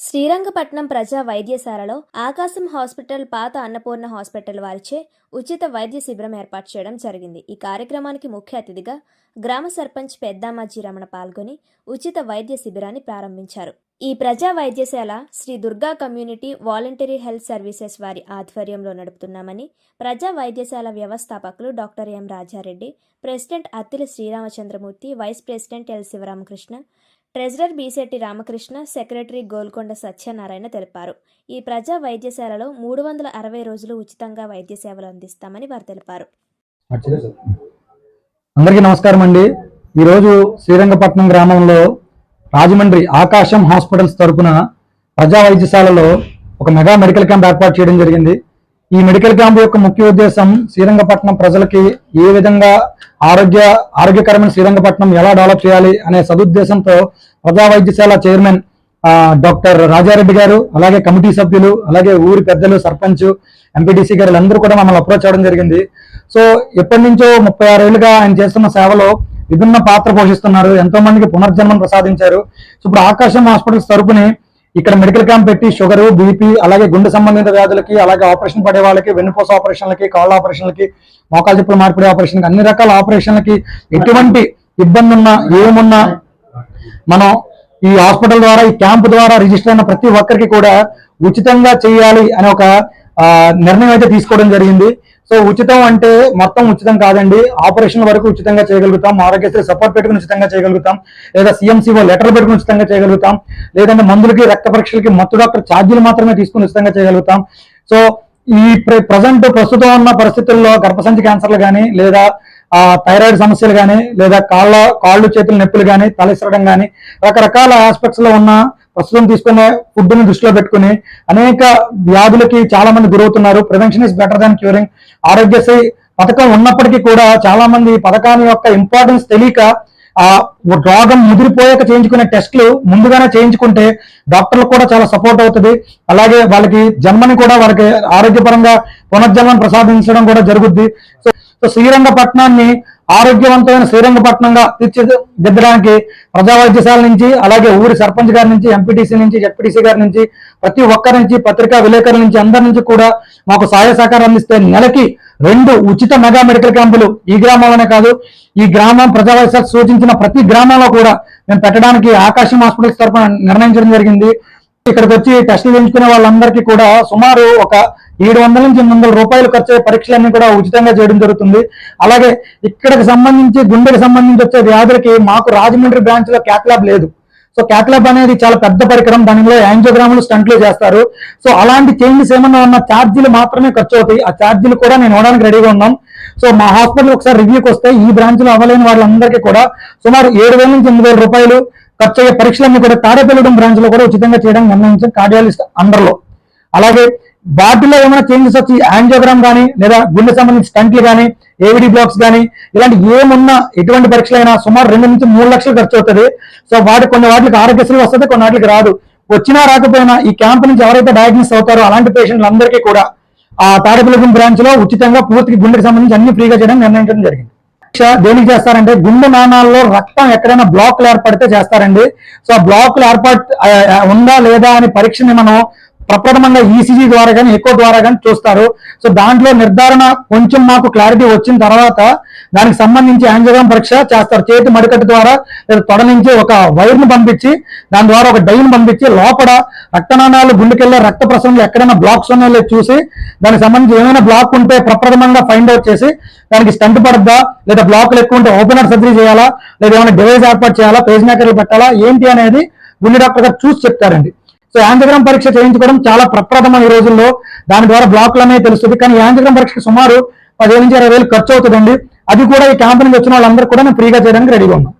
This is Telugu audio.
శ్రీరంగపట్నం ప్రజా వైద్యశాలలో ఆకాశం హాస్పిటల్, పాత అన్నపూర్ణ హాస్పిటల్ వారిచే ఉచిత వైద్య శిబిరం ఏర్పాటు చేయడం జరిగింది. ఈ కార్యక్రమానికి ముఖ్య అతిథిగా గ్రామ సర్పంచ్ పెద్దామాజీ రమణ పాల్గొని ఉచిత వైద్య శిబిరాన్ని ప్రారంభించారు. ఈ ప్రజా వైద్యశాల Shri Durga community voluntary health services వారి ఆధ్వర్యంలో నడుపుతున్నామని ప్రజా వైద్యశాల వ్యవస్థాపకులు doctor M Rajareddy, president Attili Sriramachandramurthy, vice president L Sivaramakrishna, treasurer Beesetti Ramakrishna, secretary Golkonda Satyanarayana తెలిపారు. ఈ ప్రజా వైద్యశాలలో 360 రోజులు ఉచితంగా వైద్య సేవలు అందిస్తామని వారు తెలిపారు. అందరికీ నమస్కారం అండి. ఈరోజు శ్రీరంగపట్నం గ్రామంలో రాజమండ్రి ఆకాశం హాస్పిటల్స్ తరపున ప్రజా వైద్యశాలలో ఒక మెగా మెడికల్ క్యాంప్ ఏర్పాటు చేయడం జరిగింది. ఈ మెడికల్ క్యాంప్ యొక్క ముఖ్య ఉద్దేశం శ్రీరంగపట్నం ప్రజలకి ఏ విధంగా ఆరోగ్యకరమైన శ్రీరంగపట్నం ఎలా డెవలప్ చేయాలి అనే సదుద్దేశంతో ప్రజా వైద్యశాల చైర్మన్ డాక్టర్ రాజారెడ్డి గారు, అలాగే కమిటీ సభ్యులు, అలాగే ఊరి పెద్దలు, సర్పంచ్, ఎంపీటీసీ గారు అందరూ కూడా మమ్మల్ని అప్రోచ్ అవ్వడం జరిగింది. సో ఎప్పటి నుంచో 36 ఏళ్ళుగా ఆయన చేస్తున్న సేవలో విభిన్న పాత్ర పోషిస్తున్నారు. ఎంతో మందికి పునర్జన్మం ప్రసాదించారు. సో ఇప్పుడు ఆకాశం హాస్పిటల్స్ తరపుని ఇక్కడ మెడికల్ క్యాంప్ పెట్టి షుగర్, బీపీ, అలాగే గుండె సంబంధిత వ్యాధులకి, అలాగే ఆపరేషన్ పడే వాళ్ళకి, వెన్నుపూస ఆపరేషన్లకి, కాళ్ళ ఆపరేషన్లకి, మోకాలు చెప్పులు మార్పిడి ఆపరేషన్కి, అన్ని రకాల ఆపరేషన్లకి ఎటువంటి ఇబ్బంది ఉన్నా ఏమున్నా మనం ఈ హాస్పిటల్ ద్వారా, ఈ క్యాంప్ ద్వారా రిజిస్టర్ అయిన ప్రతి ఒక్కరికి కూడా ఉచితంగా చేయాలి అనే ఒక నిర్ణయం అయితే తీసుకోవడం జరిగింది. సో ఉచితం అంటే మొత్తం ఉచితం కాదండి. ఆపరేషన్ వరకు ఉచితంగా చేయగలుగుతాం, ఆరోగ్యశ్రీ సపోర్ట్ పెట్టుకుని ఉచితంగా చేయగలుగుతాం, లేదా సిఎంసిఓ లెటర్ పెట్టుకుని ఉచితంగా చేయగలుగుతాం, లేదంటే మందులకి, రక్త పరీక్షలకి మత్తు డాక్టర్ ఛార్జీలు మాత్రమే తీసుకుని ఉచితంగా చేయగలుగుతాం. సో ఈ ప్రస్తుతం ఉన్న పరిస్థితుల్లో గర్భసంచి క్యాన్సర్లు కానీ, లేదా థైరాయిడ్ సమస్యలు కానీ, లేదా కాళ్ళు చేతుల నొప్పులు కానీ, తలెసరడం కానీ, రకరకాల ఆస్పెక్ట్స్ లో ఉన్న ప్రస్తుతం తీసుకునే ఫుడ్ ని దృష్టిలో పెట్టుకుని అనేక వ్యాధులకి చాలా మంది గురవుతున్నారు. Prevention is better than curing. Aarogyasri పథకం ఉన్నప్పటికీ కూడా చాలా మంది పథకాన్ని యొక్క ఇంపార్టెన్స్ తెలియక రోగం ముదిరిపోయాక చేయించుకునే టెస్టులు ముందుగానే చేయించుకుంటే డాక్టర్లకు కూడా చాలా సపోర్ట్ అవుతుంది. అలాగే వాళ్ళకి జన్మని కూడా వాళ్ళకి ఆరోగ్యపరంగా పునర్జన్మను ప్రసాదించడం కూడా జరుగుద్ది. సో శ్రీరంగపట్నాన్ని ఆరోగ్యవంతమైన శ్రీరంగపట్నంగా తీర్చిదిద్దడానికి ప్రజా వైద్యశాల నుంచి, అలాగే ఊరి సర్పంచ్ గారి నుంచి, ఎంపీటీసీ నుంచి, జెడ్పీటీసీ గారి నుంచి, ప్రతి ఒక్కరి నుంచి, పత్రికా విలేకరుల నుంచి, అందరి నుంచి కూడా మాకు సహాయ సహకారం అందిస్తే నెలకి 2 ఉచిత మెగా మెడికల్ క్యాంపులు ఈ గ్రామంలోనే కాదు, ఈ గ్రామం ప్రజా వైద్యశాల సూచించిన ప్రతి గ్రామంలో కూడా మేము పెట్టడానికి ఆకాశం హాస్పిటల్స్ తరఫున నిర్ణయించడం జరిగింది. ఇక్కడికి వచ్చి టెస్టులు చేయించుకునే వాళ్ళందరికీ కూడా సుమారు ఒక 700 నుంచి 800 రూపాయలు ఖర్చు అయ్యే పరీక్షలన్నీ కూడా ఉచితంగా చేయడం జరుగుతుంది. అలాగే ఇక్కడికి సంబంధించి గుండెకి సంబంధించి వచ్చే వ్యాధులకి మాకు రాజమండ్రి బ్రాంచ్ లో క్యాత్ ల్యాబ్ లేదు. సో క్యాత్ ల్యాబ్ అనేది చాలా పెద్ద పరికరం, దానిలో యాంజియోగ్రాములు, స్టంట్లు చేస్తారు. సో అలాంటి చేంజెస్ ఏమన్నా ఉన్న ఛార్జీలు మాత్రమే ఖర్చు అవుతాయి. ఆ ఛార్జీలు కూడా నేను ఇవ్వడానికి రెడీగా ఉన్నాం. సో మా హాస్పిటల్ ఒకసారి రివ్యూకి వస్తే ఈ బ్రాంచ్ లో అవ్వలేని వాళ్ళందరికీ కూడా సుమారు 7,000 నుంచి 8,000 రూపాయలు ఖర్చు అయ్యే పరీక్షలన్నీ కూడా తాడేపల్లిగూడెం బ్రాంచ్ లో కూడా ఉచితంగా చేయడానికి నిర్ణయించాం, కార్డియాలజిస్ట్ అండర్ లో. అలాగే వాటిలో ఏమైనా చేంజెస్ వచ్చి యాంజియోగ్రామ్ కానీ, లేదా గుండె సంబంధించి స్టంట్లు కానీ, ఏవిడి బ్లాక్స్ కానీ, ఇలాంటి ఏమున్నా ఎటువంటి పరీక్షలైనా సుమారు 2 నుంచి 3 లక్షలు ఖర్చు అవుతుంది. సో కొన్ని వాటికి ఆరోగ్యశ్రీ వస్తుంది, కొన్ని వాటికి రాదు. వచ్చినా రాకపోయినా ఈ క్యాంప్ నుంచి ఎవరైతే డయాగ్నోస్ అవుతారో అలాంటి పేషెంట్లందరికీ కూడా ఆ తాడేపల్లిగూడెం బ్రాంచ్ లో ఉచితంగా పూర్తిగా గుండెకి సంబంధించి అన్ని ఫ్రీగా చేయడం నిర్ణయించడం జరిగింది. దేనికి చేస్తారంటే గుండె నాణాల్లో రక్తం ఎక్కడైనా బ్లాక్లు ఏర్పడితే చేస్తారండి. సో ఆ బ్లాక్లు ఉందా లేదా అని పరీక్షని మనం ప్రప్రథమంగా ఈసీజీ ద్వారా కానీ, ఎకో ద్వారా కానీ చూస్తారు. సో దాంట్లో నిర్ధారణ కొంచెం మాకు క్లారిటీ వచ్చిన తర్వాత దానికి సంబంధించి యాంజియోగ్రామ్ పరీక్ష చేస్తారు. చేతి మడికట్టు ద్వారా లేదా తొడ నుంచి ఒక వైర్ను పంపించి, దాని ద్వారా ఒక డైన్ పంపించి లోపల రక్తనాళాలు, గుండెకెళ్ళే రక్త ప్రసరణలు ఎక్కడైనా బ్లాక్స్ ఉన్నాయో చూసి దానికి సంబంధించి ఏమైనా బ్లాక్ ఉంటే ప్రప్రథమంగా ఫైండ్ అవుట్ చేసి దానికి స్టంట్ పడద్దా, లేదా బ్లాక్లు ఎక్కువ ఉంటే ఓపెనర్ సర్జరీ చేయాలా, లేదా ఏమైనా డివైస్ ఏర్పాటు చేయాలా, పేజ్ మేకర్లు పెట్టాలా, ఏంటి అనేది గుండె డాక్టర్ గారు చూసి చెప్తారండి. సో యాంజియోగ్రామ్ పరీక్ష చేయించుకోవడం చాలా ప్రప్రథమం ఈ రోజుల్లో. దాని ద్వారా బ్లాక్లు అనేది తెలుస్తుంది. కానీ యాంజియోగ్రామ్ పరీక్షకు సుమారు 10,000 నుంచి 20,000 ఖర్చు అవుతుందండి. అది కూడా ఈ క్యాంప్ నుంచి వచ్చిన వాళ్ళందరూ కూడా మేము ఫ్రీగా చేయడానికి రెడీగా ఉన్నాం.